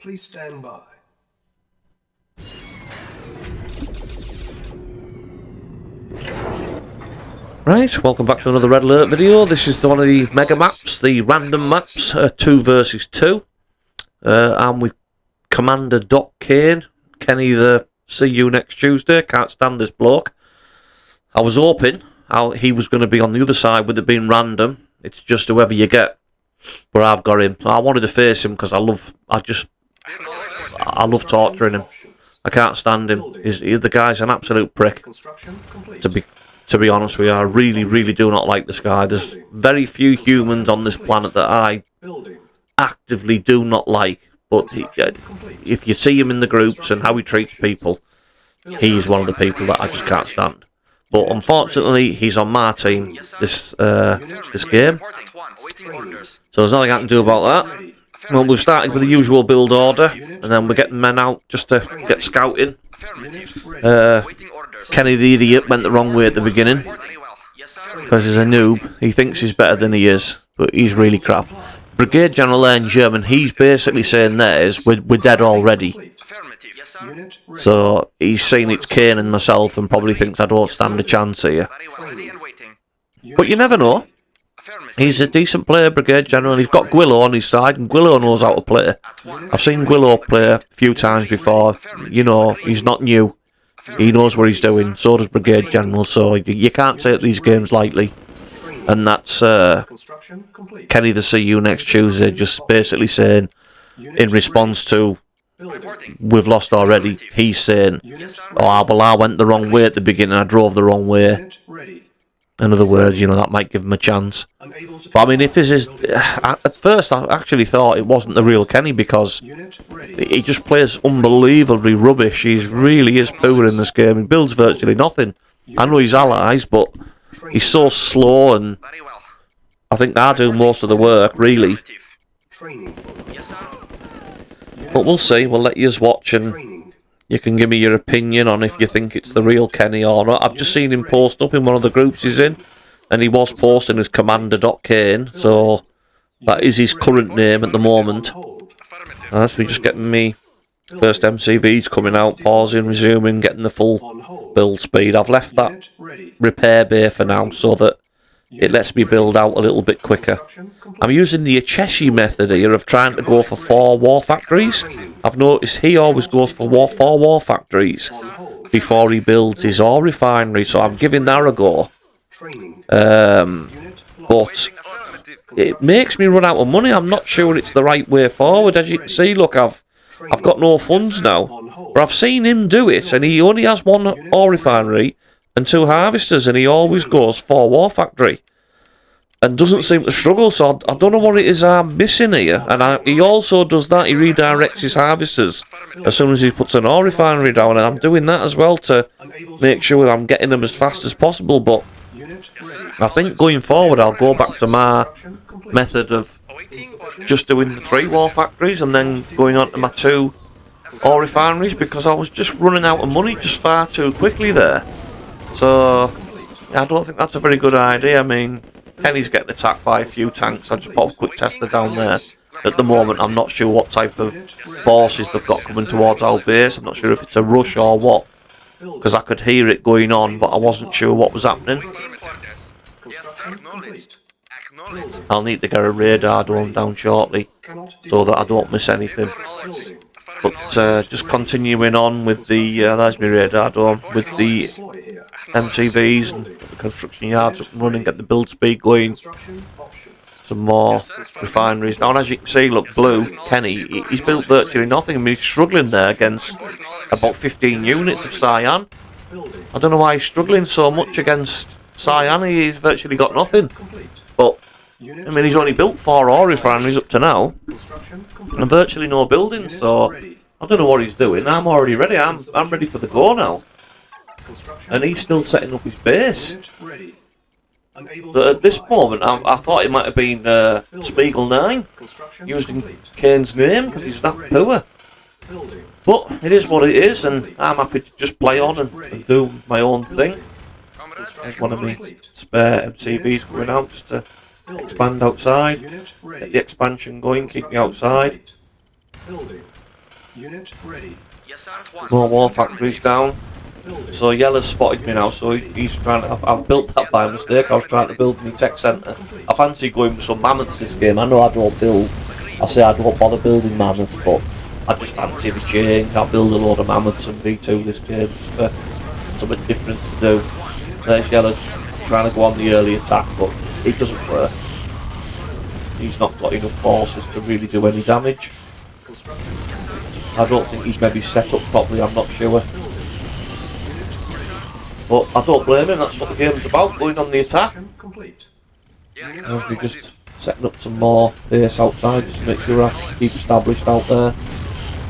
Please stand by. Right, welcome back to another Red Alert video. This is one of the mega maps, the random maps, 2 versus 2. I'm with Commander Doc Kane. Kenny, see you next Tuesday. Can't stand this bloke. I was hoping he was going to be on the other side with it being random. It's just whoever you get. But I've got him. I wanted to face him because I love torturing him. I can't stand him. The guy's an absolute prick. To be honest with you, I really do not like this guy. There's very few humans on this planet that I actively do not like. But if you see him in the groups and how he treats people, he's one of the people that I just can't stand. But unfortunately, he's on my team this game. So there's nothing I can do about that. Well, we've started with the usual build order, and then we're getting men out just to get scouting. Kenny the idiot went the wrong way at the beginning because he's a noob. He thinks he's better than he is, but he's really crap. Brigade General there in German, he's basically saying there is we're dead already. So he's saying it's Kane and myself and probably thinks I don't stand a chance here. But you never know. He's a decent player, Brigade General. He's got Gwillo on his side, and Gwillo knows how to play. I've seen Gwillo play a few times before. You know, he's not new. He knows what he's doing. So does Brigade General. So you can't take these games lightly. And that's Kenny the See You next Tuesday, just basically saying, in response to, we've lost already, he's saying, oh, well, I went the wrong way at the beginning. I drove the wrong way. In other words, you know, that might give him a chance. But I mean, if this is... At first, I actually thought it wasn't the real Kenny because he just plays unbelievably rubbish. He really is poor in this game. He builds virtually nothing. I know he's allies, but he's so slow, and I think I do most of the work, really. But we'll see. We'll let you watch, and you can give me your opinion on if you think it's the real Kenny or not. I've just seen him post up in one of the groups he's in, and he was posting as Commander Doc Kane, so that is his current name at the moment. So we're just getting me first MCVs coming out, pausing, resuming, getting the full build speed. I've left that repair bay for now so that it lets me build out a little bit quicker. I'm using the Acheshi method here of trying to go for 4 war factories. I've noticed he always goes for 4 war factories before he builds his ore refinery, so I'm giving that a go. But it makes me run out of money. I'm not sure it's the right way forward. As you can see, look, I've got no funds now. But I've seen him do it, and he only has 1 ore refinery and 2 harvesters, and he always goes for war factory and doesn't seem to struggle. So I don't know what it is I'm missing here. And he also does that. He redirects his harvesters as soon as he puts an ore refinery down, and I'm doing that as well to make sure I'm getting them as fast as possible. But I think going forward I'll go back to my method of just doing the 3 war factories and then going on to my 2 ore refineries, because I was just running out of money just far too quickly there. So I don't think that's a very good idea. I mean, Kenny's getting attacked by a few tanks. I just put a quick tester down there. At the moment, I'm not sure what type of forces they've got coming towards our base. I'm not sure if it's a rush or what, because I could hear it going on, but I wasn't sure what was happening. I'll need to get a radar dome down shortly so that I don't miss anything. But just continuing on with the there's my radar dome, with the MCVs and the construction yards up and running, get the build speed going. Some more refineries now, and as you can see, look, Blue Kenny, he's built virtually nothing. I mean, he's struggling there against about 15 units of Cyan. I don't know why he's struggling so much against Cyan. He's virtually got nothing. But I mean, he's only built 4 ore refineries up to now, and virtually no buildings. So I don't know what he's doing. I'm already ready. I'm ready for the go now, and he's still setting up his base. But at this moment, I thought it might have been Spiegel 9 using Kane's name because he's that poor. But it is what it is, and I'm happy to just play on and do my own thing. There's one of my spare MCVs coming out just to expand outside, get the expansion going, keep me outside. Unit ready. More war factories down. So Yellow's spotted me now, so he's trying to... I've built that by mistake. I was trying to build my tech centre. I fancy going with some mammoths this game. I know I don't build... I say I don't bother building mammoths, but I just fancy the change. I'll build a load of mammoths and V2 this game for something different to do. There's Yellow trying to go on the early attack, but it doesn't work. He's not got enough forces to really do any damage. I don't think he's maybe set up properly, I'm not sure. But I don't blame him, that's what the game's about, going on the attack. As we just setting up some more base outside just to make sure I keep established out there.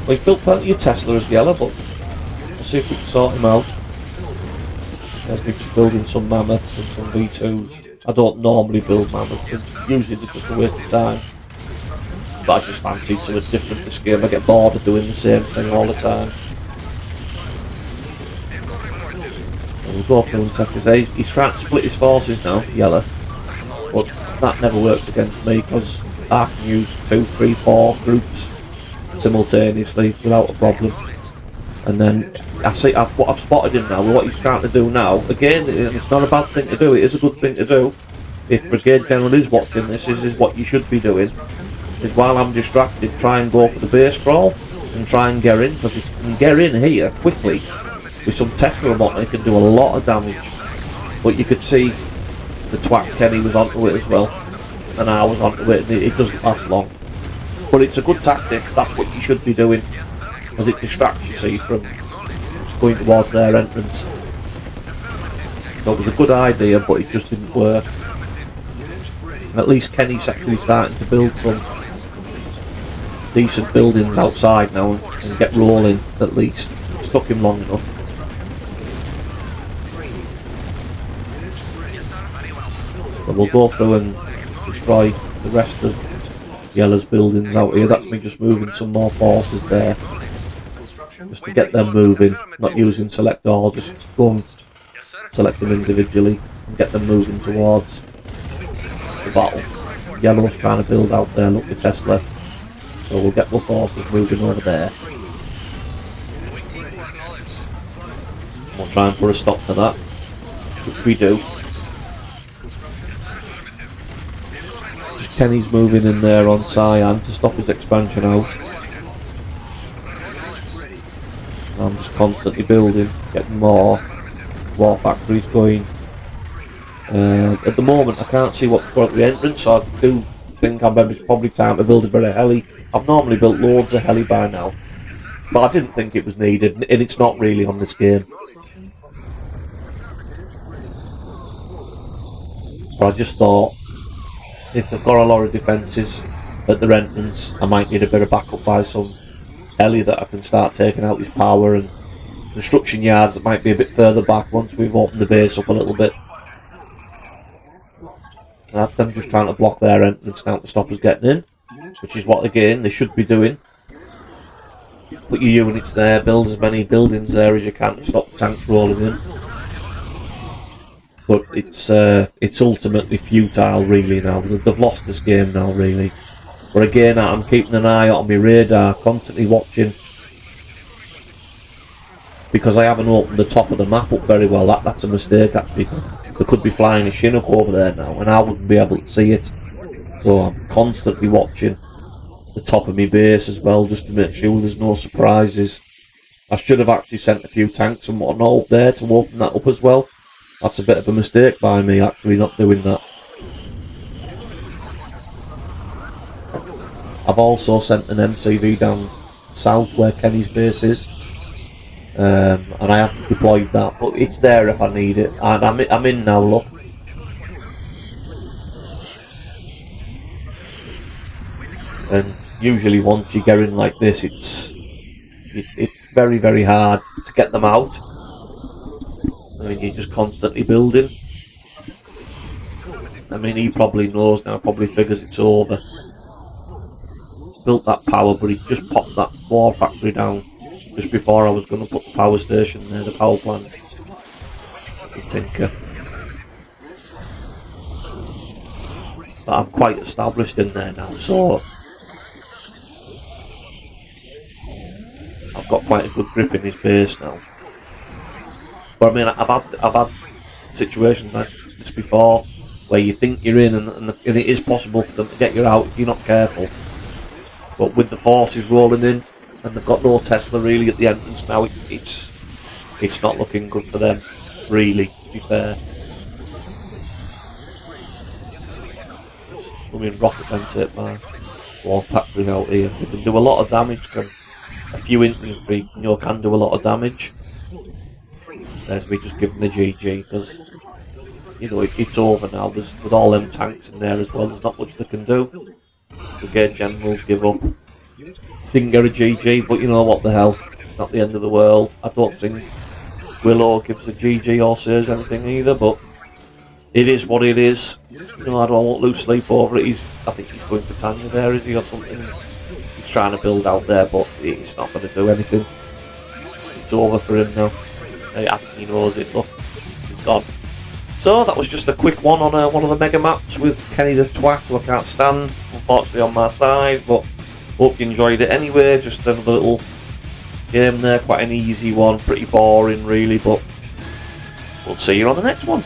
Well, he's built plenty of Tesla as Yellow, but we'll see if we can sort him out. As we're just building some mammoths and some V2s. I don't normally build mammoths, and usually they're just a waste of time. But I just fancied something different this game. I get bored of doing the same thing all the time. And we'll go through and take his. He's trying to split his forces now, Yellow. But that never works against me because I can use 2, 3, 4 groups simultaneously without a problem. And then I see what I've spotted him now. What he's trying to do now, again, it's not a bad thing to do. It is a good thing to do. If Brigade General is watching this is what you should be doing. Is while I'm distracted, try and go for the base crawl and try and get in, because if you can get in here quickly with some Tesla and whatnot, it can do a lot of damage. But you could see the twat Kenny was onto it as well, and I was onto it, and it doesn't last long. But it's a good tactic. That's what you should be doing, because it distracts you, see, from going towards their entrance. So it was a good idea, but it just didn't work. At least Kenny's actually starting to build some decent buildings outside now and get rolling, at least. It took him long enough. So we'll go through and destroy the rest of Yellow's buildings out here. That's me just moving some more forces there, just to get them moving, not using select all, just go and select them individually and get them moving towards the battle. Yellow's trying to build out there, look, the Tesla, so we'll get the forces moving over there. We'll try and put a stop to that, which we do. Just Kenny's moving in there on Cyan to stop his expansion out. I'm just constantly building, getting more war factories going. At the moment I can't see what's got at the entrance, so I do think it's probably time to build a bit of heli. I've normally built loads of heli by now, but I didn't think it was needed, and it's not really on this game. But I just thought, if they've got a lot of defences at their entrance, I might need a bit of backup by some heli that I can start taking out his power, and construction yards that might be a bit further back once we've opened the base up a little bit. That's them just trying to block their entrance now to stop us getting in, which is what, again, they should be doing. Put your units there, build as many buildings there as you can to stop the tanks rolling in. But it's ultimately futile, really, now. They've lost this game now, really. But again, I'm keeping an eye on my radar, constantly watching, because I haven't opened the top of the map up very well. That's a mistake, actually. There could be flying a Chinook over there now, and I wouldn't be able to see it. So I'm constantly watching the top of my base as well, just to make sure there's no surprises. I should have actually sent a few tanks and whatnot up there to open that up as well. That's a bit of a mistake by me, actually, not doing that. I've also sent an MCV down south where Kenny's base is. And I haven't deployed that, but it's there if I need it. And I'm in now, look. And usually once you get in like this, it's very, very hard to get them out. I mean, you're just constantly building. I mean, he probably knows now, probably figures it's over. Built that power, but he just popped that war factory down just before I was going to put the power station there, the power plant. The tinker. But I'm quite established in there now, so I've got quite a good grip in his base now. But I mean, I've had situations like this before where you think you're in, and it is possible for them to get you out if you're not careful. But with the forces rolling in, and they've got no Tesla really at the entrance now, it's not looking good for them, really, to be fair. Just, I mean, rocket men take my war factory out here. They can do a lot of damage, a few infantry can do a lot of damage. There's me just giving the GG, because it's over now. With all them tanks in there as well, there's not much they can do. Brigade generals give up. Didn't get a GG, but what the hell? It's not the end of the world. I don't think Willow gives a GG or says anything either, but it is what it is. I don't lose sleep over it. I think he's going for Tanya there, is he, or something? He's trying to build out there, but he's not going to do anything. It's over for him now. I think he knows it. Look, he's gone. So that was just a quick one on one of the mega maps with Kenny the Twat, who I can't stand, unfortunately, on my side, but hope you enjoyed it anyway. Just another little game there, quite an easy one, pretty boring really, but we'll see you on the next one.